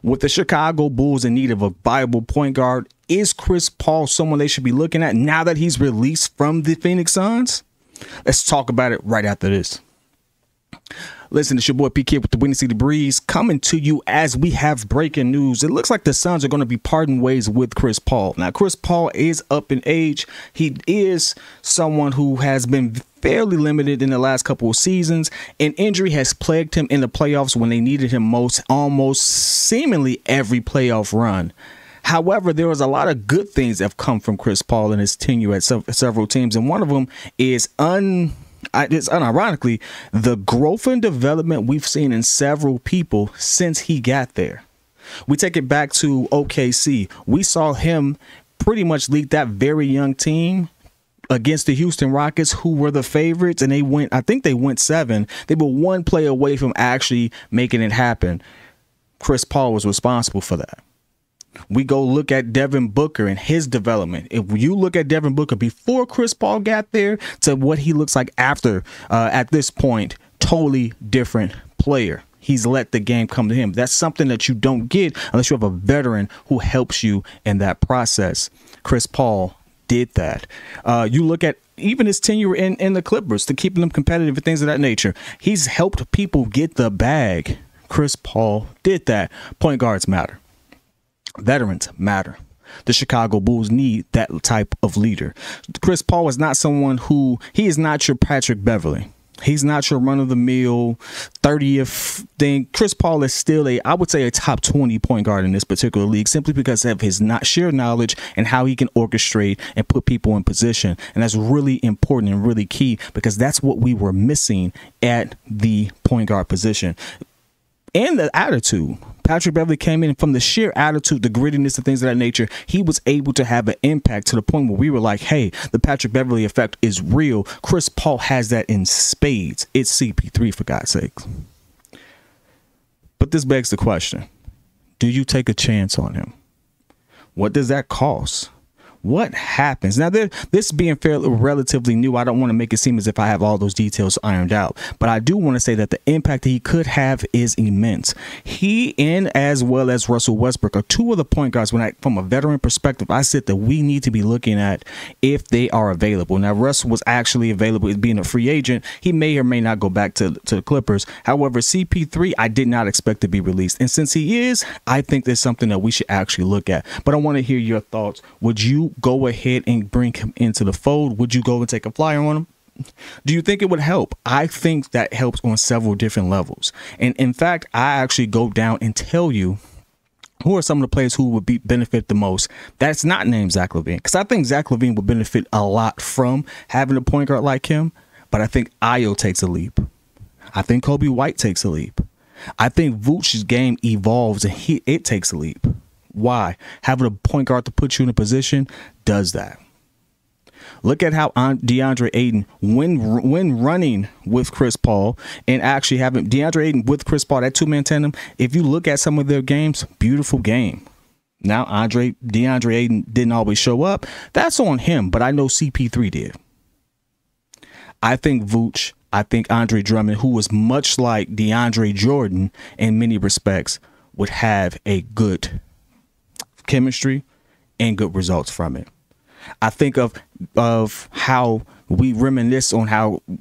With the Chicago Bulls in need of a viable point guard, is Chris Paul someone they should be looking at now that he's released from the Phoenix Suns? Let's talk about it right after this. Listen, it's your boy PK with the Windy City Breeze coming to you as we have breaking news. It looks like the Suns are going to be parting ways with Chris Paul. Now, Chris Paul is up in age. He is someone who has been fairly limited in the last couple of seasons. An injury has plagued him in the playoffs when they needed him most, almost seemingly every playoff run. However, there was a lot of good things that have come from Chris Paul in his tenure at several teams, and one of them is it's unironically the growth and development we've seen in several people since he got there. We take it back to OKC. We saw him pretty much lead that very young team against the Houston Rockets, who were the favorites, and I think they went 7. They were one play away from actually making it happen. Chris Paul was responsible for that. We go look at Devin Booker and his development. If you look at Devin Booker before Chris Paul got there to what he looks like after, at this point, totally different player. He's let the game come to him. That's something that you don't get unless you have a veteran who helps you in that process. Chris Paul did that. You look at even his tenure in the Clippers to keeping them competitive and things of that nature. He's helped people get the bag. Chris Paul did that. Point guards matter. Veterans matter. The Chicago Bulls need that type of leader. Chris Paul is not someone he is not your Patrick Beverley. He's not your run-of-the-mill 30th thing. Chris Paul is still I would say a top 20 point guard in this particular league simply because of his sheer knowledge and how he can orchestrate and put people in position. And that's really important and really key because that's what we were missing at the point guard position. And the attitude. Patrick Beverley came in from the sheer attitude, the grittiness, and things of that nature. He was able to have an impact to the point where we were like, hey, the Patrick Beverley effect is real. Chris Paul has that in spades. It's CP3, for God's sake. But this begs the question. Do you take a chance on him? What does that cost? What happens? Now, this being fairly relatively new, I don't want to make it seem as if I have all those details ironed out, but I do want to say that the impact that he could have is immense. He and as well as Russell Westbrook are two of the point guards from a veteran perspective, I said that we need to be looking at if they are available. Now, Russell was actually available as being a free agent. He may or may not go back to the Clippers. However, CP3, I did not expect to be released. And since he is, I think there's something that we should actually look at. But I want to hear your thoughts. Would you go ahead and bring him into the fold? Would you go and take a flyer on him? Do you think it would help? I think that helps on several different levels. And in fact, I actually go down and tell you who are some of the players who would benefit the most. That's not named Zach LaVine, because I think Zach LaVine would benefit a lot from having a point guard like him. But I think Ayo takes a leap. I think Kobe White takes a leap. I think Vooch's game evolves and it takes a leap. Why? Having a point guard to put you in a position does that. Look at how DeAndre Ayton, when running with Chris Paul and actually having DeAndre Ayton with Chris Paul, that two-man tandem, if you look at some of their games, beautiful game. Now, DeAndre Ayton didn't always show up. That's on him, but I know CP3 did. I think Vooch, I think Andre Drummond, who was much like DeAndre Jordan in many respects, would have a good chemistry and good results from it. I think of how we reminisce on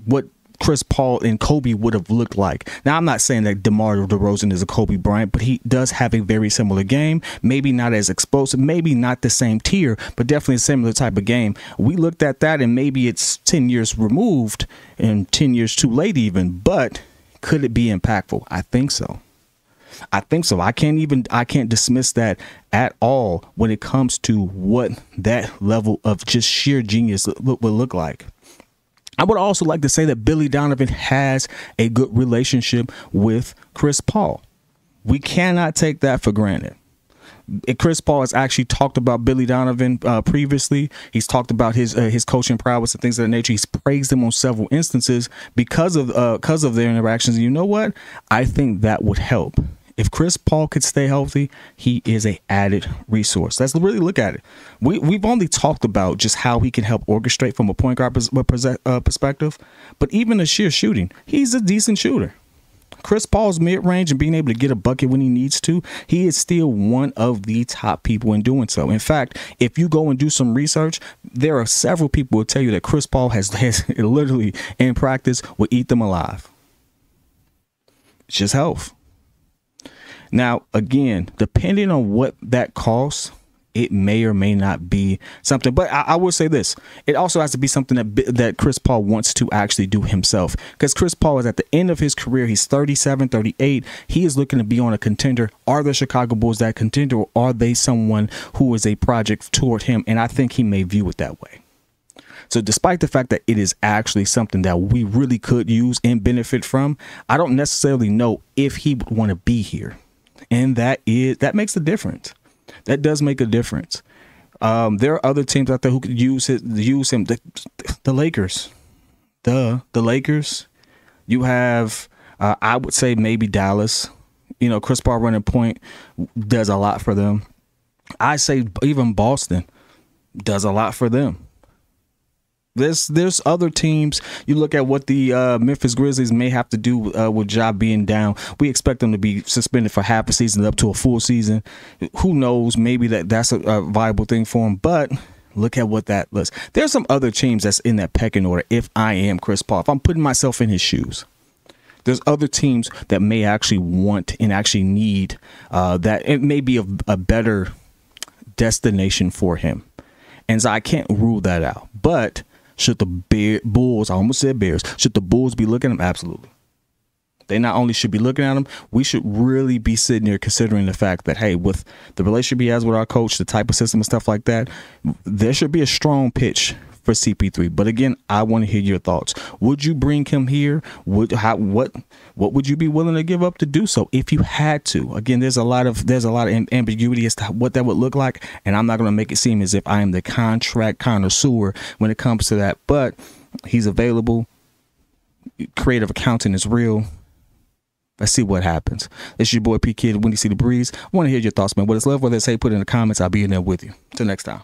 what Chris Paul and Kobe would have looked like. Now, I'm not saying that DeMar DeRozan is a Kobe Bryant, but he does have a very similar game. Maybe not as explosive, maybe not the same tier, but definitely a similar type of game. We looked at that and maybe it's 10 years removed and 10 years too late even, but could it be impactful? I think so. I think so. I can't dismiss that at all when it comes to what that level of just sheer genius would look like. I would also like to say that Billy Donovan has a good relationship with Chris Paul. We cannot take that for granted. Chris Paul has actually talked about Billy Donovan previously. He's talked about his coaching prowess and things of that nature. He's praised him on several instances because of their interactions. And you know what? I think that would help. If Chris Paul could stay healthy, he is an added resource. Let's really look at it. We've only talked about just how he can help orchestrate from a point guard perspective, but even the sheer shooting, he's a decent shooter. Chris Paul's mid-range and being able to get a bucket when he needs to, he is still one of the top people in doing so. In fact, if you go and do some research, there are several people who will tell you that Chris Paul has literally in practice will eat them alive. It's just health. Now, again, depending on what that costs, it may or may not be something. But I will say this. It also has to be something that Chris Paul wants to actually do himself. Because Chris Paul is at the end of his career. He's 37, 38. He is looking to be on a contender. Are the Chicago Bulls that contender, or are they someone who is a project toward him? And I think he may view it that way. So despite the fact that it is actually something that we really could use and benefit from, I don't necessarily know if he would want to be here. And that makes a difference. That does make a difference. There are other teams out there who could use him. The Lakers. The Lakers. You have, I would say maybe Dallas. You know, Chris Paul running point does a lot for them. I say even Boston does a lot for them. There's other teams. You look at what the Memphis Grizzlies may have to do with Ja being down. We expect them to be suspended for half a season up to a full season. Who knows? Maybe that's a viable thing for him. But look at what that looks. There's some other teams that's in that pecking order. If I am Chris Paul, if I'm putting myself in his shoes, there's other teams that may actually want and actually need that. It may be a better destination for him. And so I can't rule that out. But should the Bulls, I almost said Bears, should the Bulls be looking at them? Absolutely. They not only should be looking at them, we should really be sitting there considering the fact that, hey, with the relationship he has with our coach, the type of system and stuff like that, there should be a strong pitch for CP3. But again, I want to hear your thoughts. Would you bring him here? What would you be willing to give up to do so if you had to? Again, there's a lot of ambiguity as to what that would look like, and I'm not going to make it seem as if I am the contract connoisseur when it comes to that. But he's available. Creative accounting is real. Let's see what happens. It's your boy P Kid. When you see the breeze, I want to hear your thoughts, man. Whether it's love, whether it's hate, put it in the comments. I'll be in there with you. Till next time.